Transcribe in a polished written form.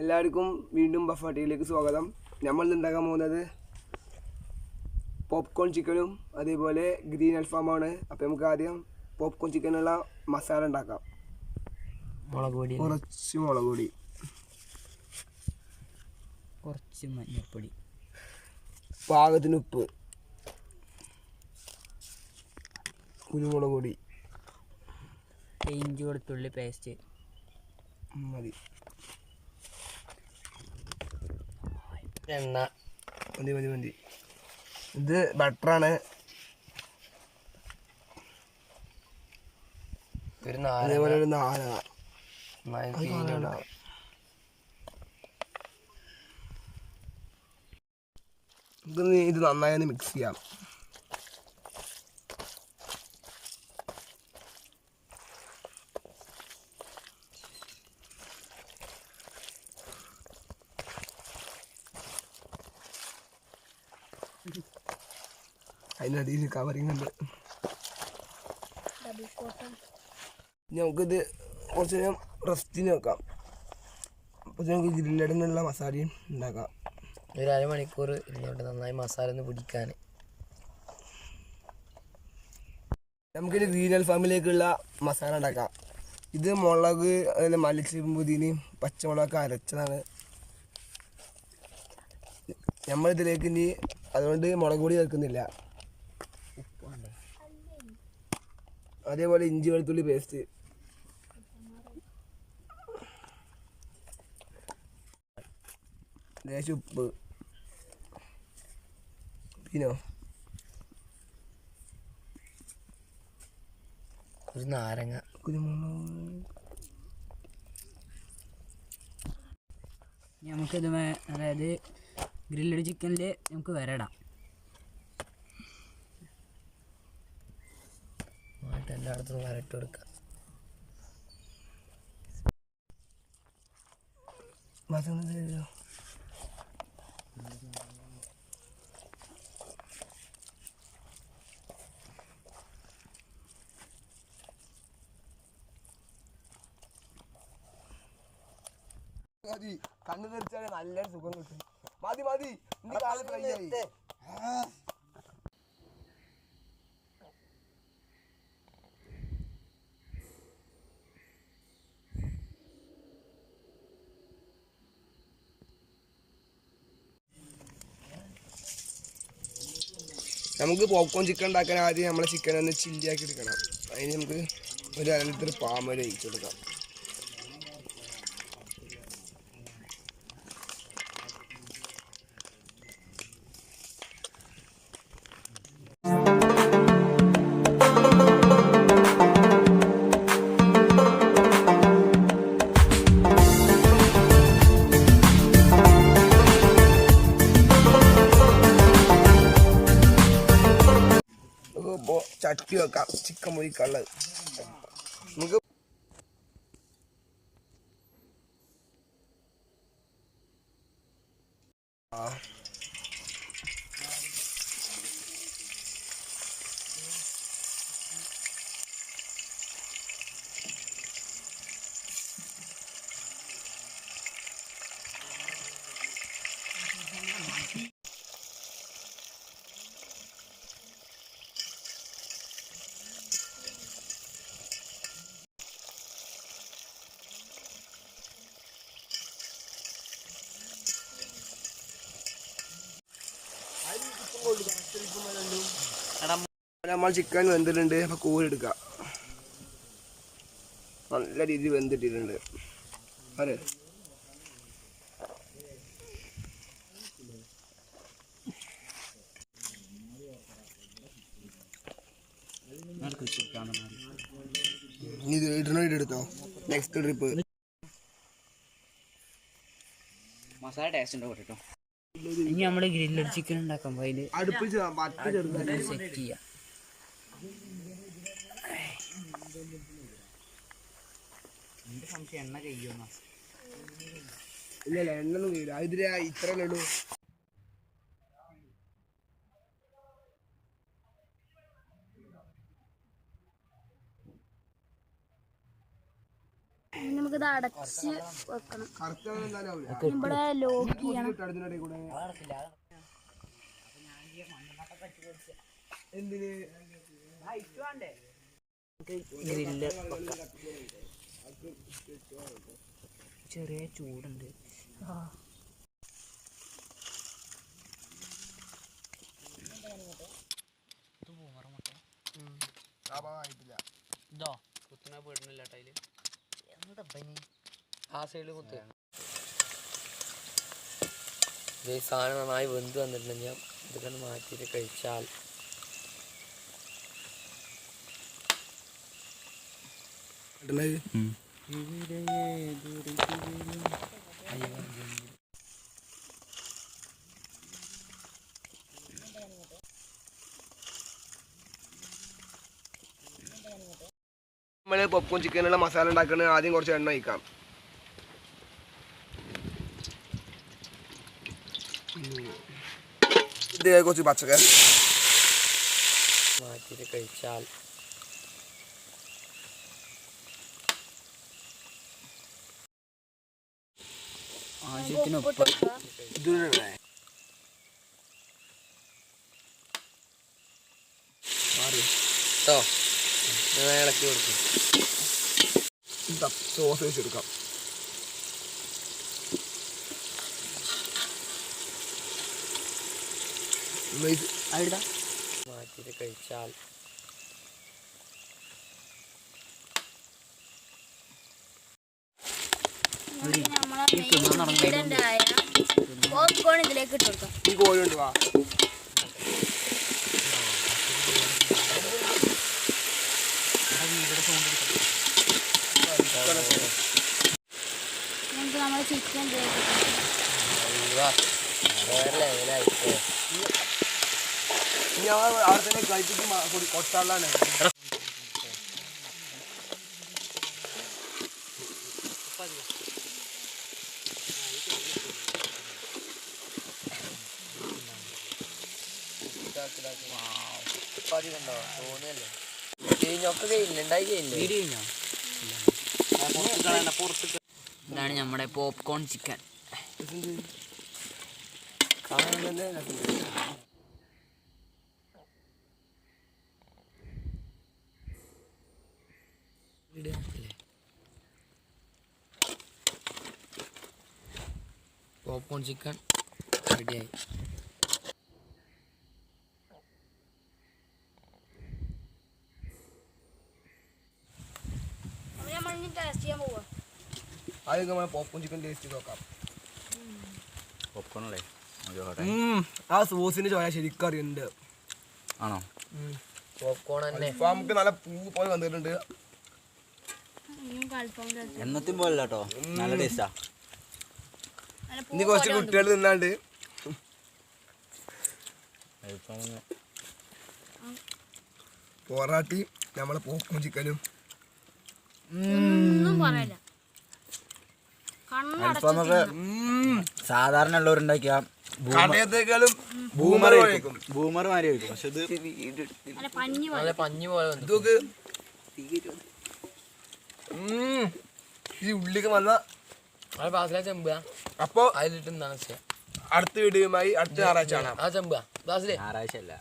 എല്ലാവർക്കും വീണ്ടും ബഫാട്ടിയിലേക്ക് സ്വാഗതം. നമ്മൾ ഉണ്ടാക്കാൻ പോകുന്നത് പോപ്കോൺ ചിക്കനും അതേപോലെ ഗ്രീൻ അൽഫാമാണ്. അപ്പോൾ നമുക്ക് ആദ്യം പോപ്കോൺ ചിക്കനുള്ള മസാല ഉണ്ടാക്കാം. കുറച്ച് മുളക് പൊടി, കുറച്ച് മഞ്ഞൾപ്പൊടി, പാകത്തിന് ഉപ്പ്, കുരുമുളക് പൊടി, ഇഞ്ചി വെളുത്തുള്ളി പേസ്റ്റ് മതി. എണ്ണ മതി. ഇത് ബട്ടറാണ്. അതേപോലെ ഒരു നാരങ്ങ. ഇത് നന്നായി ഒന്ന് മിക്സ് ചെയ്യാം. അതിനടിയിൽ കവറിങ് ഉണ്ട്. നമുക്കിത് കുറച്ച് നേരം റെസ്റ്റിന് വെക്കാം. അപ്പോൾ നമുക്ക് ഗ്രില്ലടിനുള്ള മസാലയും ഉണ്ടാക്കാം. ഒരു അരമണിക്കൂർ ഇരുന്നോട്ട് നന്നായി മസാല ഒന്ന് പിടിക്കാൻ. നമുക്കിത് ഗ്രീൻ അൽഫാമിലേക്കുള്ള മസാല ഉണ്ടാക്കാം. ഇത് മുളക്, അതുപോലെ മല്ലിച്ചപ്പും പുതിനയും പച്ചമുളകൊക്കെ അരച്ചതാണ്. നമ്മളിതിലേക്ക് ഇനി അതുകൊണ്ട് മുളക് പൊടി ചേർക്കുന്നില്ല. അതേപോലെ ഇഞ്ചി വെളുത്തുള്ളി പേസ്റ്റ്, ലേശം ഉപ്പ്, പിന്നെ ഒരു നാരങ്ങ, നമുക്കിത് അതായത് ഗ്രില്ലഡ് ചിക്കനിൽ നമുക്ക് വരടാം. എല്ലായിടത്തും വരട്ട് കൊടുക്കാം. കണ്ണു തെറിച്ചാൽ നല്ലൊരു സുഖം കിട്ടും. മതി ഇനി കാലം ട്രൈ ആയി. നമുക്ക് പോപ്കോൺ ചിക്കൻ ഉണ്ടാക്കാൻ ആദ്യം നമ്മളെ ചിക്കൻ ഒന്ന് ചില്ലിയാക്കി എടുക്കണം. അതിന് നമുക്ക് ഒരു 1 ലിറ്റർ പാമോയിൽ ഒഴിച്ചു കൊടുക്കാം. ചട്ടി വെക്കാം ചിക്കൻ പൊരിക്കാനുള്ളത്. നമുക്ക് നമ്മൾ ചിക്കൻ വെന്തിട്ടുണ്ട്. അപ്പോൾ കോരെടുക്കാം. നല്ല രീതിയിൽ വെന്തിട്ടിട്ടുണ്ട്. അതെ, ഇത് ഇടണോ എടുത്തോ. നെക്സ്റ്റ് ട്രിപ്പ് മസാല ടേസ്റ്റ് ഉണ്ടോ കേട്ടോ. ഇനി നമ്മള് ഗ്രില്ലഡ് ചിക്കൻ ഉണ്ടാക്കാം. അതില് അടുപ്പിൽ സെറ്റ് ചെയ്യാം. എന്റെ സംശയം എണ്ണ കഴിയുമെന്നാ. ഇല്ല എണ്ണ ഒന്നും കഴിയില്ല. ഇതില് ഇത്രയല്ലേ ഉള്ളൂ. നമുക്കിത് അടച്ച് വെക്കണം. ഇവിടെ ലോക്ക് ചെയ്യണം. ഗ്രില്ല് ചെറിയ ചൂടുണ്ട്. ഇതോ കുത്തുന്ന വീടുന്നില്ല ടൈല്. എന്താ പനി ആ സൈഡിൽ കുത്ത്. ഈ സാധനം നന്നായി വെന്ത് വന്നിട്ടുണ്ടെങ്കിൽ ഇതൊക്കെ മാറ്റിയിട്ട് കഴിച്ചാൽ നമ്മള് പോപ്കോൺ ചിക്കനുള്ള മസാല ഉണ്ടാക്കുന്നത് ആദ്യം കുറച്ച് എണ്ണ ഒഴിക്കാം. ഇത് കുറച്ച് പച്ചക്കറി മാറ്റിയിട്ട് കഴിച്ചാൽ ആവശ്യത്തിന് ഉപ്പ്. കേട്ടോ ഇളക്കി കൊടുക്കും. സോസ് വെച്ചെടുക്കാം. മാറ്റിയിട്ട് കഴിച്ചാൽ പോപ്കോൺ ഇതിലേക്ക് ഇട്ട് കൊടുക്കാം. ഈ കോഴി ഉണ്ട് വാ. നമുക്ക് നമ്മൾ ചിക്കൻ ഇനി അവിടെ തന്നെ കഴിച്ചിട്ട് കൊട്ടാളാണ്. തോന്നിയല്ലേ കഴിഞ്ഞൊക്കെ കഴിഞ്ഞില്ല ഉണ്ടായി കഴിഞ്ഞില്ല. ഇതാണ് നമ്മുടെ പോപ്കോൺ ചിക്കൻ. കാണാൻ തന്നെ രസമുണ്ട്. പോപ്കോൺ ചിക്കൻ റെഡിയായി. ടേസ്റ്റ് ചെയ്യാൻ പോവാ. ആദ്യം നമ്മൾ പോപ്കോൺ ചിക്കൻ ടേസ്റ്റ് നോക്കാം. പോപ്കോണല്ലേ ആ സോസിന്റെ ചോയ ശരിക്കും അറിയുന്നുണ്ട്. ആണോ? പോപ്കോൺ തന്നെ ഇപ്പൊ നമുക്ക് നല്ല പൂ പോലെ വന്നിട്ടുണ്ട്. എന്നത്തും പോലെ കേട്ടോ, നല്ല ടേസ്റ്റാ. ഇനി കുറച്ച് കുട്ടികൾ തിന്നാണ്ട് പൊറാട്ടി നമ്മളെ പോപ്കോൺ ചിക്കനും ഒന്നും പറയല്ല. സാധാരണ ഉള്ളവരുണ്ടാക്കിയ കടയത്തേക്കാളും ബൂമർ കഴിക്കും. ബൂമർ മാതിരി കഴിക്കും. പക്ഷെ ഇത് നല്ല പഞ്ഞി പോലെ വന്നു. ഇതൊക്കെ ഈ ഉള്ളിക്ക് വന്ന അത് ബാസിലെ ചെമ്പുക. അപ്പൊ അതിലിട്ട് എന്താണ് അടുത്ത വീഡിയോയുമായി അടുത്ത ഞായറാഴ്ച കാണാം. ആ ചെമ്പുക ബാസിലെ ഞായറാഴ്ച അല്ല.